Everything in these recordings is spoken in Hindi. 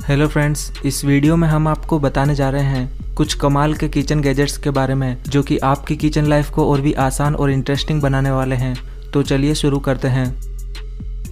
हेलो फ्रेंड्स, इस वीडियो में हम आपको बताने जा रहे हैं कुछ कमाल के किचन गैजेट्स के बारे में जो कि आपकी किचन लाइफ को और भी आसान और इंटरेस्टिंग बनाने वाले हैं। तो चलिए शुरू करते हैं।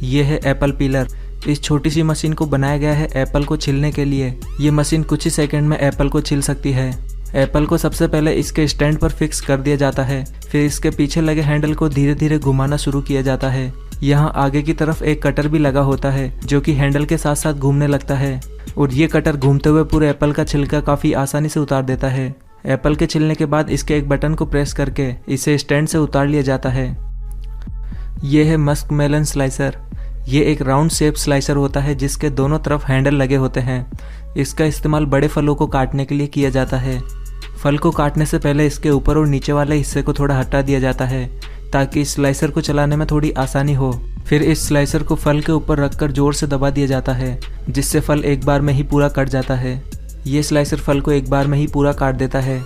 ये है एप्पल पीलर। इस छोटी सी मशीन को बनाया गया है एप्पल को छीलने के लिए। ये मशीन कुछ ही सेकंड में एप्पल को छील सकती है। एप्पल को सबसे पहले इसके स्टैंड पर फिक्स कर दिया जाता है, फिर इसके पीछे लगे हैंडल को धीरे धीरे घुमाना शुरू किया जाता है। यहाँ आगे की तरफ एक कटर भी लगा होता है जो कि हैंडल के साथ साथ घूमने लगता है और ये कटर घूमते हुए पूरे एप्पल का छिलका काफ़ी आसानी से उतार देता है। एप्पल के छिलने के बाद इसके एक बटन को प्रेस करके इसे स्टैंड से उतार लिया जाता है। ये है मस्क मेलन स्लाइसर। ये एक राउंड शेप स्लाइसर होता है जिसके दोनों तरफ हैंडल लगे होते हैं। इसका इस्तेमाल बड़े फलों को काटने के लिए किया जाता है। फल को काटने से पहले इसके ऊपर और नीचे वाले हिस्से को थोड़ा हटा दिया जाता है ताकि इस स्लाइसर को चलाने में थोड़ी आसानी हो। फिर इस स्लाइसर को फल के ऊपर रखकर जोर से दबा दिया जाता है जिससे फल एक बार में ही पूरा कट जाता है। ये स्लाइसर फल को एक बार में ही पूरा काट देता है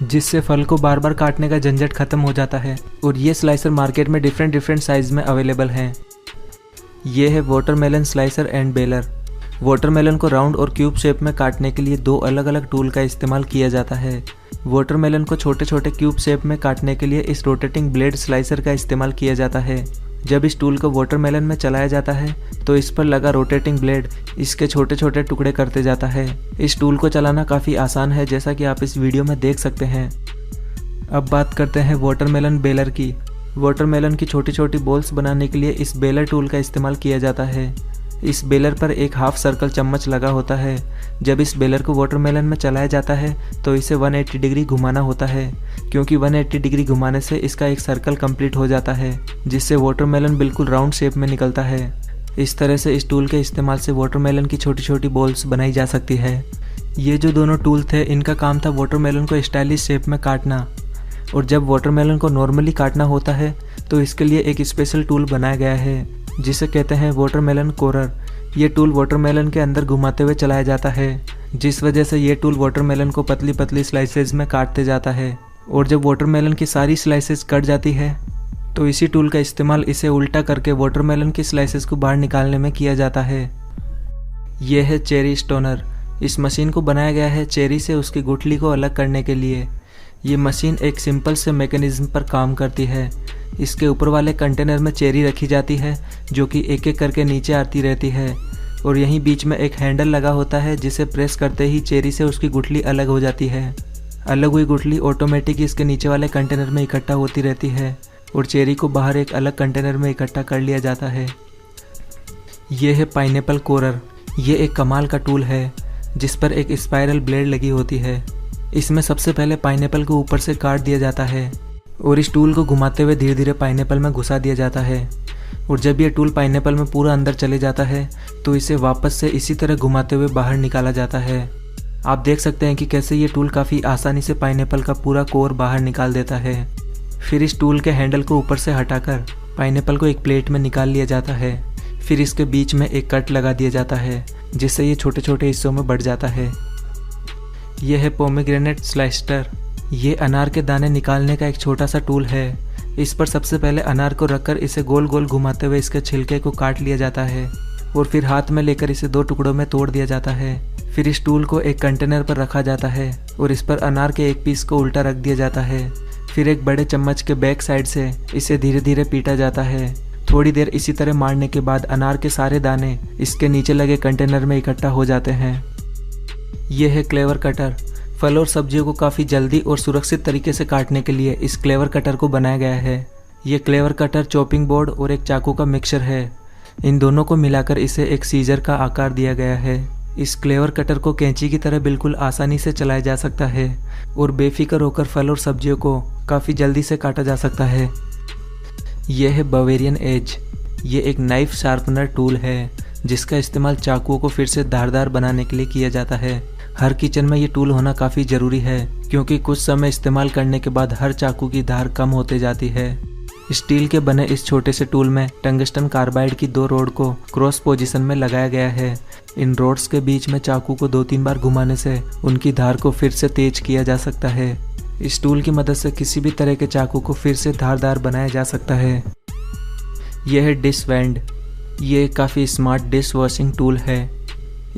जिससे फल को बार बार काटने का झंझट खत्म हो जाता है। और ये स्लाइसर मार्केट में डिफरेंट साइज में अवेलेबल हैं। ये है watermelon slicer and baler. Watermelon को राउंड और क्यूब शेप में काटने के लिए दो अलग अलग टूल का इस्तेमाल किया जाता है। वाटरमेलन को छोटे छोटे क्यूब शेप में काटने के लिए इस रोटेटिंग ब्लेड स्लाइसर का इस्तेमाल किया जाता है। जब इस टूल को वाटरमेलन में चलाया जाता है तो इस पर लगा रोटेटिंग ब्लेड इसके छोटे छोटे टुकड़े करते जाता है। इस टूल को चलाना काफ़ी आसान है जैसा कि आप इस वीडियो में देख सकते हैं। अब बात करते हैं वाटरमेलन बेलर की। वाटरमेलन की छोटी छोटी बॉल्स बनाने के लिए इस बेलर टूल का इस्तेमाल किया जाता है। इस बेलर पर एक हाफ सर्कल चम्मच लगा होता है। जब इस बेलर को वाटरमेलन में चलाया जाता है तो इसे 180 डिग्री घुमाना होता है क्योंकि 180 डिग्री घुमाने से इसका एक सर्कल कंप्लीट हो जाता है जिससे वाटरमेलन बिल्कुल राउंड शेप में निकलता है। इस तरह से इस टूल के इस्तेमाल से वाटरमेलन की छोटी छोटी बॉल्स बनाई जा सकती है। ये जो दोनों टूल थे इनका काम था वाटरमेलन को स्टाइलिश शेप में काटना। और जब वाटरमेलन को नॉर्मली काटना होता है तो इसके लिए एक स्पेशल टूल बनाया गया है जिसे कहते हैं वाटरमेलन कोरर। ये टूल वाटरमेलन के अंदर घुमाते हुए चलाया जाता है जिस वजह से ये टूल वाटरमेलन को पतली पतली स्लाइसेस में काटते जाता है। और जब वाटरमेलन की सारी स्लाइसेस कट जाती है तो इसी टूल का इस्तेमाल इसे उल्टा करके वाटरमेलन की स्लाइसेस को बाहर निकालने में किया जाता है। यह है चेरी स्टोनर। इस मशीन को बनाया गया है चेरी से उसकी गुठली को अलग करने के लिए। ये मशीन एक सिंपल से मैकेनिज्म पर काम करती है। इसके ऊपर वाले कंटेनर में चेरी रखी जाती है जो कि एक एक करके नीचे आती रहती है और यहीं बीच में एक हैंडल लगा होता है जिसे प्रेस करते ही चेरी से उसकी गुठली अलग हो जाती है। अलग हुई गुठली ऑटोमेटिक इसके नीचे वाले कंटेनर में इकट्ठा होती रहती है और चेरी को बाहर एक अलग कंटेनर में इकट्ठा कर लिया जाता है। ये है पाइनएप्पल कोरर। ये एक कमाल का टूल है जिस पर एक स्पाइरल ब्लेड लगी होती है। इसमें सबसे पहले पाइनएप्पल को ऊपर से काट दिया जाता है और इस टूल को घुमाते हुए धीरे धीरे पाइनएप्पल में घुसा दिया जाता है। और जब ये टूल पाइनएप्पल में पूरा अंदर चले जाता है तो इसे वापस से इसी तरह घुमाते हुए बाहर निकाला जाता है। आप देख सकते हैं कि कैसे ये टूल काफ़ी आसानी से पाइनएप्पल का पूरा कोर बाहर निकाल देता है। फिर इस टूल के हैंडल को ऊपर से हटाकर पाइनएप्पल को एक प्लेट में निकाल लिया जाता है। फिर इसके बीच में एक कट लगा दिया जाता है जिससे ये छोटे छोटे हिस्सों में बढ़ जाता है। यह है पोमेग्रेनेट स्लाइसर। ये अनार के दाने निकालने का एक छोटा सा टूल है। इस पर सबसे पहले अनार को रखकर इसे गोल गोल घुमाते हुए इसके छिलके को काट लिया जाता है और फिर हाथ में लेकर इसे दो टुकड़ों में तोड़ दिया जाता है। फिर इस टूल को एक कंटेनर पर रखा जाता है और इस पर अनार के एक पीस को उल्टा रख दिया जाता है। फिर एक बड़े चम्मच के बैक साइड से इसे धीरे धीरे पीटा जाता है। थोड़ी देर इसी तरह मारने के बाद अनार के सारे दाने इसके नीचे लगे कंटेनर में इकट्ठा हो जाते हैं। यह है क्लेवर कटर। फल और सब्जियों को काफ़ी जल्दी और सुरक्षित तरीके से काटने के लिए इस क्लेवर कटर को बनाया गया है। ये क्लेवर कटर चॉपिंग बोर्ड और एक चाकू का मिक्सचर है। इन दोनों को मिलाकर इसे एक सीजर का आकार दिया गया है। इस क्लेवर कटर को कैंची की तरह बिल्कुल आसानी से चलाया जा सकता है और बेफिक्र होकर फल और सब्जियों को काफ़ी जल्दी से काटा जा सकता है। यह है बावेरियन एज। ये एक नाइफ शार्पनर टूल है जिसका इस्तेमाल चाकुओं को फिर से धारदार बनाने के लिए किया जाता है। हर किचन में ये टूल होना काफ़ी ज़रूरी है क्योंकि कुछ समय इस्तेमाल करने के बाद हर चाकू की धार कम होते जाती है। स्टील के बने इस छोटे से टूल में टंगस्टन कार्बाइड की दो रोड को क्रॉस पोजीशन में लगाया गया है। इन रोड्स के बीच में चाकू को 2-3 बार घुमाने से उनकी धार को फिर से तेज किया जा सकता है। इस टूल की मदद से किसी भी तरह के चाकू को फिर से धारदार बनाया जा सकता है। यह है डिश वैंड। ये काफ़ी स्मार्ट डिश वॉशिंग टूल है।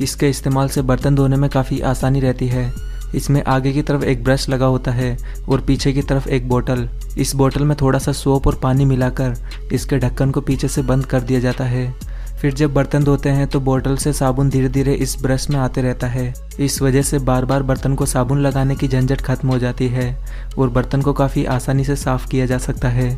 इसके इस्तेमाल से बर्तन धोने में काफ़ी आसानी रहती है। इसमें आगे की तरफ एक ब्रश लगा होता है और पीछे की तरफ एक बोतल। इस बोतल में थोड़ा सा सोप और पानी मिलाकर इसके ढक्कन को पीछे से बंद कर दिया जाता है। फिर जब बर्तन धोते हैं तो बोतल से साबुन धीरे धीरे इस ब्रश में आते रहता है। इस वजह से बार बार बर्तन को साबुन लगाने की झंझट खत्म हो जाती है और बर्तन को काफ़ी आसानी से साफ़ किया जा सकता है।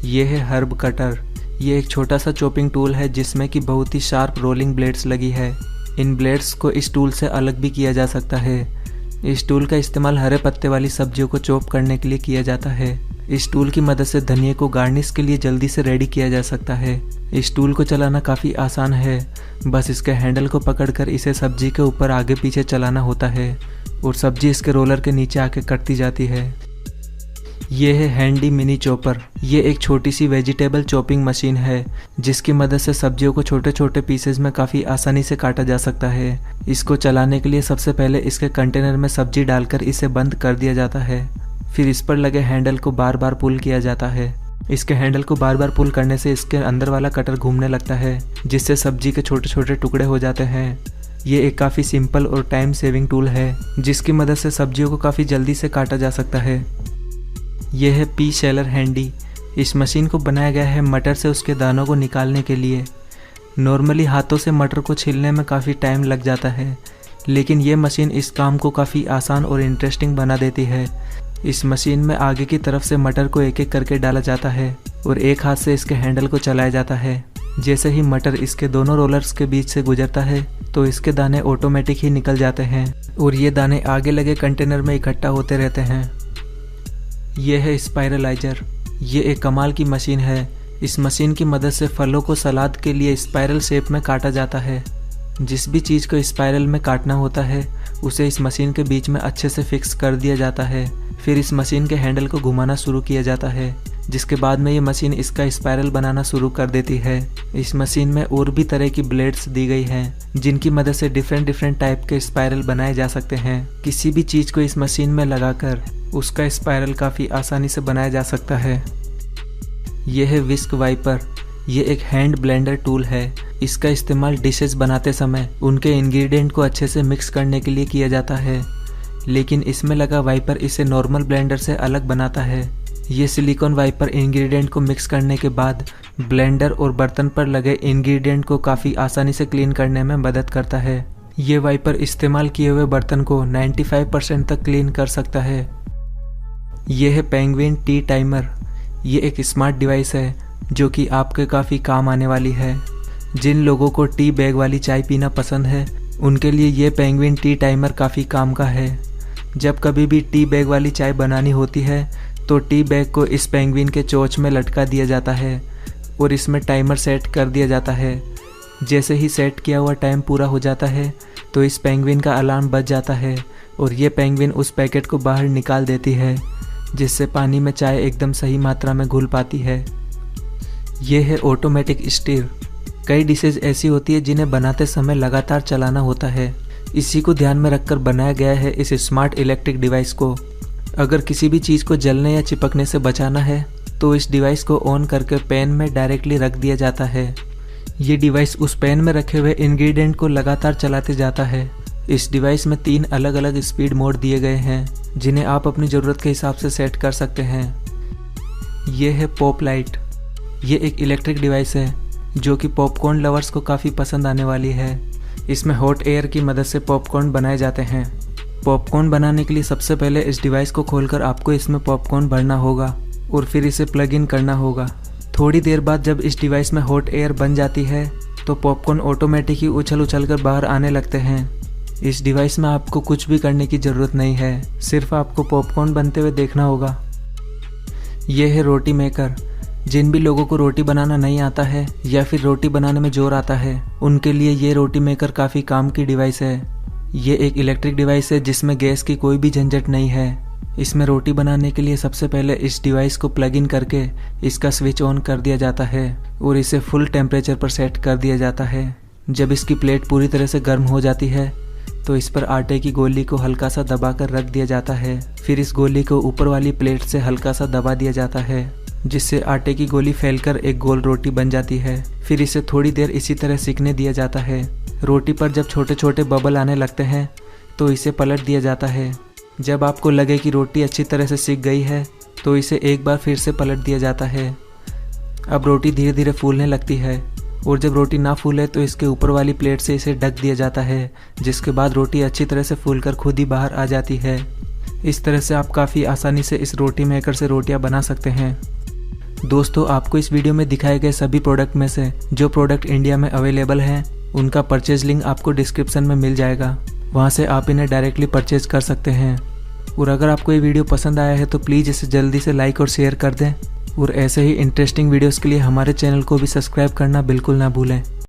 ये है हर्ब कटर। ये एक छोटा सा चॉपिंग टूल है जिसमें कि बहुत ही शार्प रोलिंग ब्लेड्स लगी है। इन ब्लेड्स को इस टूल से अलग भी किया जा सकता है। इस टूल का इस्तेमाल हरे पत्ते वाली सब्जियों को चॉप करने के लिए किया जाता है। इस टूल की मदद से धनिये को गार्निश के लिए जल्दी से रेडी किया जा सकता है। इस टूल को चलाना काफ़ी आसान है, बस इसके हैंडल को पकड़कर इसे सब्जी के ऊपर आगे पीछे चलाना होता है और सब्जी इसके रोलर के नीचे आके कटती जाती है। ये है हैंडी मिनी चॉपर। ये एक छोटी सी वेजिटेबल चॉपिंग मशीन है जिसकी मदद से सब्जियों को छोटे छोटे पीसेस में काफ़ी आसानी से काटा जा सकता है। इसको चलाने के लिए सबसे पहले इसके कंटेनर में सब्जी डालकर इसे बंद कर दिया जाता है। फिर इस पर लगे हैंडल को बार बार पुल किया जाता है। इसके हैंडल को बार बार पुल करने से इसके अंदर वाला कटर घूमने लगता है जिससे सब्जी के छोटे छोटे टुकड़े हो जाते हैं। ये एक काफ़ी सिंपल और टाइम सेविंग टूल है जिसकी मदद से सब्जियों को काफ़ी जल्दी से काटा जा सकता है। यह है पी शेलर हैंडी। इस मशीन को बनाया गया है मटर से उसके दानों को निकालने के लिए। नॉर्मली हाथों से मटर को छीलने में काफ़ी टाइम लग जाता है, लेकिन ये मशीन इस काम को काफ़ी आसान और इंटरेस्टिंग बना देती है। इस मशीन में आगे की तरफ से मटर को एक एक करके डाला जाता है और एक हाथ से इसके हैंडल को चलाया जाता है। जैसे ही मटर इसके दोनों रोलर्स के बीच से गुजरता है तो इसके दाने ऑटोमेटिक ही निकल जाते हैं और ये दाने आगे लगे कंटेनर में इकट्ठा होते रहते हैं। यह है स्पाइरलाइजर। ये एक कमाल की मशीन है। इस मशीन की मदद से फलों को सलाद के लिए स्पाइरल शेप में काटा जाता है। जिस भी चीज़ को स्पाइरल में काटना होता है उसे इस मशीन के बीच में अच्छे से फिक्स कर दिया जाता है। फिर इस मशीन के हैंडल को घुमाना शुरू किया जाता है, जिसके बाद में ये मशीन इसका स्पाइरल बनाना शुरू कर देती है। इस मशीन में और भी तरह की ब्लेड्स दी गई हैं जिनकी मदद से डिफरेंट टाइप के स्पाइरल बनाए जा सकते हैं। किसी भी चीज़ को इस मशीन में लगाकर उसका स्पाइरल काफ़ी आसानी से बनाया जा सकता है। यह है विस्क वाइपर। ये एक हैंड ब्लेंडर टूल है। इसका इस्तेमाल डिशेस बनाते समय उनके इंग्रेडिएंट को अच्छे से मिक्स करने के लिए किया जाता है, लेकिन इसमें लगा वाइपर इसे नॉर्मल ब्लेंडर से अलग बनाता है। ये सिलिकॉन वाइपर इंग्रेडिएंट को मिक्स करने के बाद ब्लेंडर और बर्तन पर लगे इंग्रेडिएंट को काफ़ी आसानी से क्लीन करने में मदद करता है। ये वाइपर इस्तेमाल किए हुए बर्तन को 95% तक क्लीन कर सकता है। यह है पेंगुइन टी टाइमर। ये एक स्मार्ट डिवाइस है जो कि आपके काफ़ी काम आने वाली है। जिन लोगों को टी बैग वाली चाय पीना पसंद है उनके लिए ये पेंगुइन टी टाइमर काफ़ी काम का है। जब कभी भी टी बैग वाली चाय बनानी होती है तो टी बैग को इस पेंगुइन के चोंच में लटका दिया जाता है और इसमें टाइमर सेट कर दिया जाता है। जैसे ही सेट किया हुआ टाइम पूरा हो जाता है तो इस पेंगुइन का अलार्म बज जाता है और ये पेंगुइन उस पैकेट को बाहर निकाल देती है, जिससे पानी में चाय एकदम सही मात्रा में घुल पाती है। ये है ऑटोमेटिक स्टीर। कई डिशेज ऐसी होती है जिन्हें बनाते समय लगातार चलाना होता है। इसी को ध्यान में रखकर बनाया गया है इस स्मार्ट इलेक्ट्रिक डिवाइस को। अगर किसी भी चीज़ को जलने या चिपकने से बचाना है तो इस डिवाइस को ऑन करके पैन में डायरेक्टली रख दिया जाता है। ये डिवाइस उस पैन में रखे हुए इंग्रेडिएंट को लगातार चलाते जाता है। इस डिवाइस में 3 अलग अलग स्पीड मोड दिए गए हैं जिन्हें आप अपनी ज़रूरत के हिसाब से सेट कर सकते हैं। ये है पॉप लाइट। ये एक इलेक्ट्रिक डिवाइस है जो कि पॉपकॉर्न लवर्स को काफ़ी पसंद आने वाली है। इसमें हॉट एयर की मदद से पॉपकॉर्न बनाए जाते हैं। पॉपकॉर्न बनाने के लिए सबसे पहले इस डिवाइस को खोलकर आपको इसमें पॉपकॉर्न भरना होगा और फिर इसे प्लग इन करना होगा। थोड़ी देर बाद जब इस डिवाइस में हॉट एयर बन जाती है तो पॉपकॉर्न ऑटोमेटिक ही उछल कर बाहर आने लगते हैं। इस डिवाइस में आपको कुछ भी करने की ज़रूरत नहीं है, सिर्फ आपको पॉपकॉर्न बनते हुए देखना होगा। यह है रोटी मेकर। जिन भी लोगों को रोटी बनाना नहीं आता है या फिर रोटी बनाने में जोर आता है उनके लिए ये रोटी मेकर काफ़ी काम की डिवाइस है। ये एक इलेक्ट्रिक डिवाइस है जिसमें गैस की कोई भी झंझट नहीं है। इसमें रोटी बनाने के लिए सबसे पहले इस डिवाइस को प्लग इन करके इसका स्विच ऑन कर दिया जाता है और इसे फुल टेम्परेचर पर सेट कर दिया जाता है। जब इसकी प्लेट पूरी तरह से गर्म हो जाती है तो इस पर आटे की गोली को हल्का सा दबाकर रख दिया जाता है। फिर इस गोली को ऊपर वाली प्लेट से हल्का सा दबा दिया जाता है जिससे आटे की गोली फैलकर एक गोल रोटी बन जाती है। फिर इसे थोड़ी देर इसी तरह सिकने दिया जाता है। रोटी पर जब छोटे छोटे बबल आने लगते हैं तो इसे पलट दिया जाता है। जब आपको लगे कि रोटी अच्छी तरह से सिक गई है तो इसे एक बार फिर से पलट दिया जाता है। अब रोटी धीरे धीरे फूलने लगती है और जब रोटी ना फूले तो इसके ऊपर वाली प्लेट से इसे ढक दिया जाता है, जिसके बाद रोटी अच्छी तरह से फूलकर खुद ही बाहर आ जाती है। इस तरह से आप काफ़ी आसानी से इस रोटी मेकर से रोटियां बना सकते हैं। दोस्तों, आपको इस वीडियो में दिखाए गए सभी प्रोडक्ट में से जो प्रोडक्ट इंडिया में अवेलेबल हैं उनका परचेज लिंक आपको डिस्क्रिप्शन में मिल जाएगा, वहाँ से आप इन्हें डायरेक्टली परचेज कर सकते हैं। और अगर आपको ये वीडियो पसंद आया है तो प्लीज़ इसे जल्दी से लाइक और शेयर कर दें और ऐसे ही इंटरेस्टिंग वीडियोस के लिए हमारे चैनल को भी सब्सक्राइब करना बिल्कुल ना भूलें।